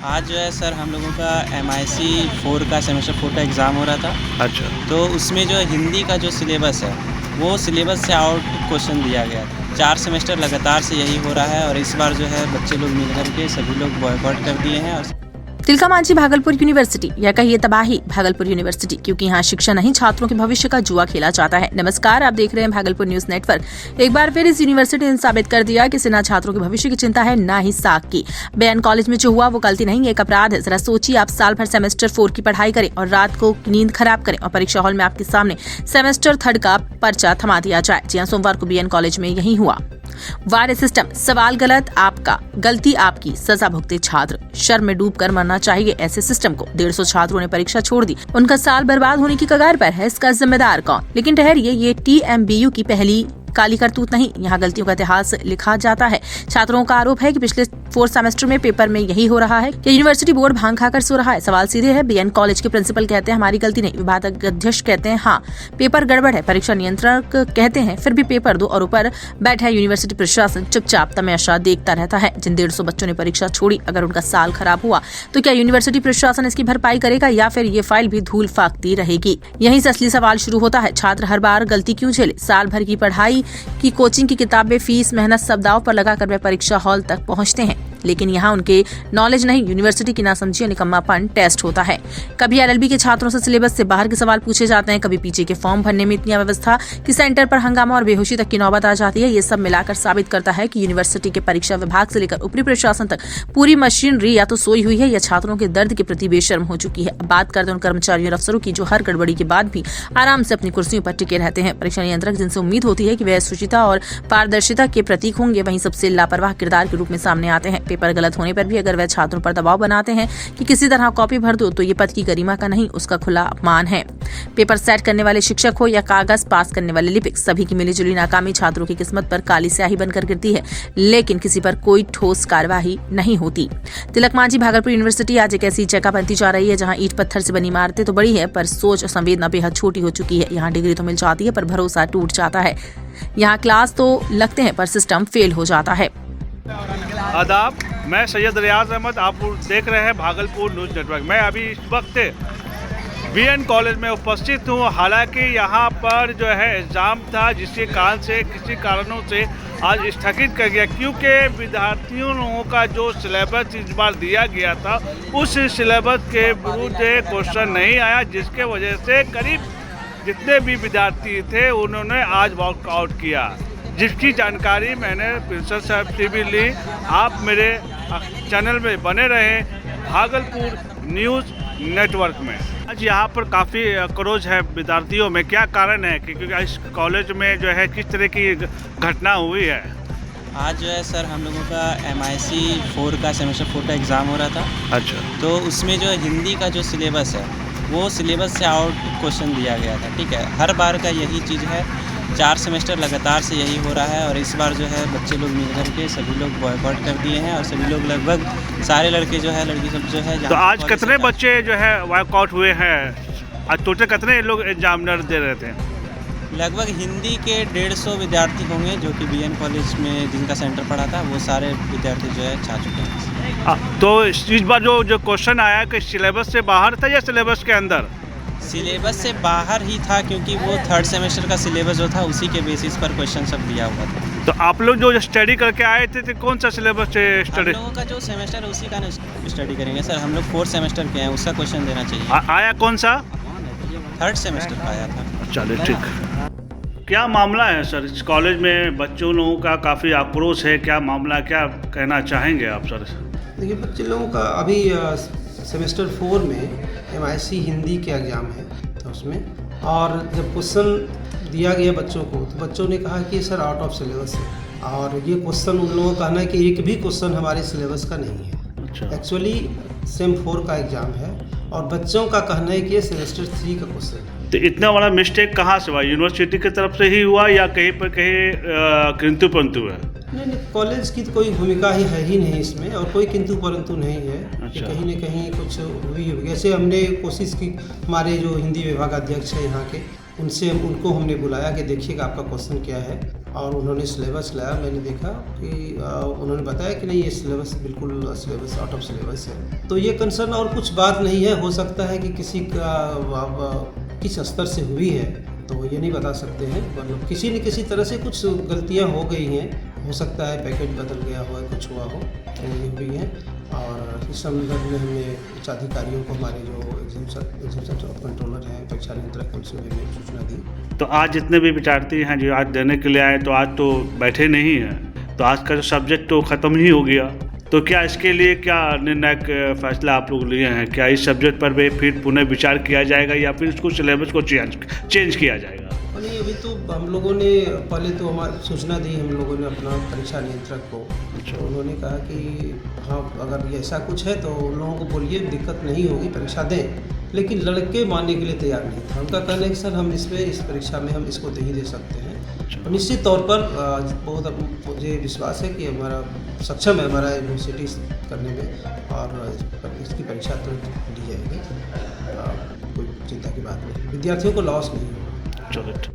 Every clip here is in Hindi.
आज जो है सर हम लोगों का MIC 4 का सेमेस्टर 4 का एग्ज़ाम हो रहा था। अच्छा। तो उसमें जो हिंदी का जो सिलेबस है वो सिलेबस से आउट क्वेश्चन दिया गया था। 4 सेमेस्टर लगातार से यही हो रहा है और इस बार जो है बच्चे लोग मिल कर के सभी लोग बॉयकॉट कर दिए हैं। और तिलकामांझी भागलपुर यूनिवर्सिटी या कहिए तबाही भागलपुर यूनिवर्सिटी, क्योंकि यहाँ शिक्षा नहीं छात्रों के भविष्य का जुआ खेला जाता है। नमस्कार, आप देख रहे हैं भागलपुर न्यूज नेटवर्क। एक बार फिर इस यूनिवर्सिटी ने साबित कर दिया कि इसे न छात्रों के भविष्य की चिंता है, न ही साख की। बीएन कॉलेज में जो हुआ वो गलती नहीं, एक अपराध है। जरा सोचिए, आप साल भर सेमेस्टर 4 की पढ़ाई करें और रात को नींद खराब करें और परीक्षा हॉल में आपके सामने सेमेस्टर 3 का पर्चा थमा दिया जाए। जी हाँ, सोमवार को बीएन कॉलेज में यही हुआ। वायरस सिस्टम, सवाल गलत आपका, गलती आपकी, सजा भुगते छात्र। शर्म में डूबकर मरना चाहिए ऐसे सिस्टम को। 150 छात्रों ने परीक्षा छोड़ दी, उनका साल बर्बाद होने की कगार पर है। इसका जिम्मेदार कौन? लेकिन ठहरिए, ये TMBU की पहली काली करतूत नहीं, यहाँ गलतियों का इतिहास लिखा जाता है। छात्रों का आरोप है कि पिछले 4 सेमेस्टर में पेपर में यही हो रहा है कि यूनिवर्सिटी बोर्ड भांग खाकर सो रहा है। सवाल सीधे है। बीएन कॉलेज के प्रिंसिपल कहते हैं हमारी गलती नहीं, विभागाध्यक्ष कहते हैं हाँ पेपर गड़बड़ है, परीक्षा नियंत्रक कहते हैं फिर भी पेपर दो, और ऊपर बैठा यूनिवर्सिटी प्रशासन चुपचाप तमाशा देखता रहता है। जिन 150 बच्चों ने परीक्षा छोड़ी, अगर उनका साल खराब हुआ तो क्या यूनिवर्सिटी प्रशासन इसकी भरपाई करेगा या फिर ये फाइल भी धूल फाकती रहेगी? यहीं से असली सवाल शुरू होता है। छात्र हर बार गलती क्यों झेले? साल भर की पढ़ाई की कोचिंग की किताबें, फीस, मेहनत सब दांव पर लगाकर वे परीक्षा हॉल तक पहुंचते हैं, लेकिन यहाँ उनके नॉलेज नहीं, यूनिवर्सिटी की नासमझी और निकम्मापन टेस्ट होता है। कभी LLB के छात्रों से सिलेबस से बाहर के सवाल पूछे जाते हैं, कभी पीछे के फॉर्म भरने में इतनी अव्यवस्था कि सेंटर पर हंगामा और बेहोशी तक की नौबत आ जाती है। ये सब मिलाकर साबित करता है कि यूनिवर्सिटी के परीक्षा विभाग से लेकर ऊपरी प्रशासन तक पूरी मशीनरी या तो सोई हुई है या छात्रों के दर्द के प्रति बेशर्म हो चुकी है। अब बात करते हैं उन कर्मचारियों और अफसरों की जो हर गड़बड़ी के बाद भी आराम से अपनी कुर्सियों पर टिके रहते हैं। परीक्षा नियंत्रक जिनसे उम्मीद होती है कि वह शुचिता और पारदर्शिता के प्रतीक होंगे, वहीं सबसे लापरवाह किरदार के रूप में सामने आते हैं। पेपर गलत होने पर भी अगर वह छात्रों पर दबाव बनाते हैं कि किसी तरह कॉपी भर दो, तो ये पद की गरिमा का नहीं, उसका खुला अपमान है। पेपर सेट करने वाले शिक्षक हो या कागज पास करने वाले लिपिक, सभी की मिलीजुली नाकामी छात्रों की किस्मत पर काली स्याही बनकर गिरती है, लेकिन किसी पर कोई ठोस कार्यवाही नहीं होती। तिलकमांझी भागलपुर यूनिवर्सिटी आज एक ऐसी जगह बनती जा रही है जहाँ ईंट पत्थर से बनी इमारतें तो बड़ी है, पर सोच और संवेदना बेहद छोटी हो चुकी है। यहाँ डिग्री तो मिल जाती है पर भरोसा टूट जाता है। यहाँ क्लास तो लगते हैं पर सिस्टम फेल हो जाता है। आदाब, मैं सैयद रियाज अहमद, आप देख रहे हैं भागलपुर न्यूज नेटवर्क। मैं अभी इस वक्त बीएन कॉलेज में उपस्थित हूँ। हालांकि यहाँ पर जो है एग्ज़ाम था, जिसके कारण से किसी कारणों से आज स्थगित कर गया, क्योंकि विद्यार्थियों लोगों का जो सिलेबस इस बार दिया गया था उस सिलेबस के विरुद्ध क्वेश्चन नहीं आया, जिसके वजह से करीब जितने भी विद्यार्थी थे उन्होंने आज वॉकआउट किया, जिसकी जानकारी मैंने प्रिंसिपल साहब से भी ली। आप मेरे चैनल में बने रहें भागलपुर न्यूज़ नेटवर्क में। आज यहाँ पर काफ़ी क्रोध है विद्यार्थियों में, क्या कारण है क्योंकि इस कॉलेज में जो है किस तरह की घटना हुई है? आज जो है सर हम लोगों का MIC 4 का सेमेस्टर 4 का एग्ज़ाम हो रहा था। अच्छा। तो उसमें जो हिंदी का जो सिलेबस है वो सिलेबस से आउट क्वेश्चन दिया गया था। ठीक है, हर बार का यही चीज़ है, 4 सेमेस्टर लगातार से यही हो रहा है और इस बार जो है बच्चे लोग मिल कर के सभी लोग बॉयकॉट कर दिए हैं और सभी लोग लगभग सारे लड़के जो है, लड़की सब जो है। तो आज कितने बच्चे जो है बॉयकॉट हुए हैं? आज टोटल कितने लोग एग्जामिनर दे रहे थे? लगभग हिंदी के 150 विद्यार्थी होंगे जो कि बीएन कॉलेज में जिनका सेंटर पड़ा था, वो सारे विद्यार्थी जो है छा चुके हैं। तो इस बार जो क्वेश्चन आया कि सिलेबस से बाहर था या सिलेबस के अंदर? सिलेबस से बाहर ही था, क्योंकि वो 3rd सेमेस्टर का सिलेबस जो था उसी के बेसिस पर क्वेश्चन सब दिया हुआ था। तो आप लोग जो स्टडी करके आए थे तो कौन सा सिलेबस से स्टडी? हम लोगों का जो सेमेस्टर है उसी का स्टडी करेंगे सर। हम लोग 4th सेमेस्टर के हैं, उसका क्वेश्चन देना चाहिए। आया कौन सा? 3rd सेमेस्टर का आया था। चलिए ठीक। क्या मामला है सर इस कॉलेज में? बच्चों लोगों का काफ़ी आक्रोश है, क्या मामला, क्या कहना चाहेंगे आप सर? देखिए, बच्चे लोगों का अभी सेमेस्टर 4 में MIC हिंदी के एग्ज़ाम है, तो उसमें और जब क्वेश्चन दिया गया बच्चों को, तो बच्चों ने कहा कि सर आउट ऑफ सिलेबस है, और ये क्वेश्चन उन लोगों का कहना है कि एक भी क्वेश्चन हमारे सिलेबस का नहीं है। अच्छा। एक्चुअली सेम 4 का एग्ज़ाम है और बच्चों का कहना है कि ये सेमेस्टर 3 का क्वेश्चन है। तो इतना बड़ा मिस्टेक कहाँ से हुआ? यूनिवर्सिटी की तरफ से ही हुआ या कहीं पर कहीं किंतु परंतु है? नहीं, कॉलेज की तो कोई भूमिका है ही नहीं इसमें, और कोई किंतु परंतु नहीं है। अच्छा। कहीं न कहीं कुछ हुई होगी। जैसे हमने कोशिश की, हमारे जो हिंदी विभागाध्यक्ष है यहाँ के, उनको हमने बुलाया कि देखिएगा आपका क्वेश्चन क्या है, और उन्होंने सिलेबस लाया। मैंने देखा कि उन्होंने बताया कि नहीं, ये सिलेबस बिल्कुल सिलेबस आउट ऑफ सिलेबस है। तो ये कंसर्न और कुछ बात नहीं है। हो सकता है कि किसी का किस स्तर से हुई है तो ये नहीं बता सकते हैं, मतलब किसी न किसी तरह से कुछ गलतियां हो गई हैं। हो सकता है पैकेट बदल गया हो, कुछ हुआ हो, तो ये हुई है। और इस संदर्भ में हमने उच्च अधिकारियों को, हमारे जो एग्जामिनेशन कंट्रोलर हैं, परीक्षा नियंत्रक, उनसे भी हमने सूचना दी। तो आज जितने भी विद्यार्थी हैं जो आज देने के लिए आए, तो आज तो बैठे नहीं हैं, तो आज का जो सब्जेक्ट तो ख़त्म ही हो गया। तो क्या इसके लिए क्या निर्णायक फैसला आप लोग लिए हैं? क्या इस सब्जेक्ट पर भी फिर पुनः विचार किया जाएगा या फिर इसको सिलेबस को चेंज किया जाएगा? नहीं, अभी तो हम लोगों ने पहले तो हमारी सूचना दी हम लोगों ने अपना परीक्षा नियंत्रक को। तो उन्होंने कहा कि हाँ, अगर ये ऐसा कुछ है तो उन लोगों को बोलिए, दिक्कत नहीं होगी, परीक्षा दें। लेकिन लड़के मानने के लिए तैयार नहीं था। उनका कहना है कि सर हम इस परीक्षा में हम इसको नहीं दे सकते हैं। और निश्चित तौर पर बहुत मुझे विश्वास है कि हमारा सक्षम है हमारा यूनिवर्सिटी करने में, और इसकी परीक्षा तो दी जाएगी। कोई चिंता की बात नहीं, विद्यार्थियों को लॉस नहीं होगा।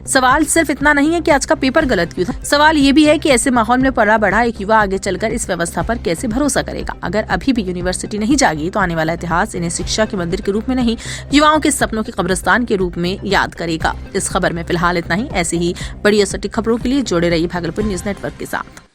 सवाल सिर्फ इतना नहीं है कि आज का पेपर गलत क्यों था, सवाल ये भी है कि ऐसे माहौल में पला बढ़ा एक युवा आगे चलकर इस व्यवस्था पर कैसे भरोसा करेगा। अगर अभी भी यूनिवर्सिटी नहीं जागी तो आने वाला इतिहास इन्हें शिक्षा के मंदिर के रूप में नहीं, युवाओं के सपनों के कब्रिस्तान के रूप में याद करेगा। इस खबर में फिलहाल इतना ही। ऐसी ही बड़ी और सटीक खबरों के लिए जुड़े रहिए भागलपुर न्यूज नेटवर्क के साथ।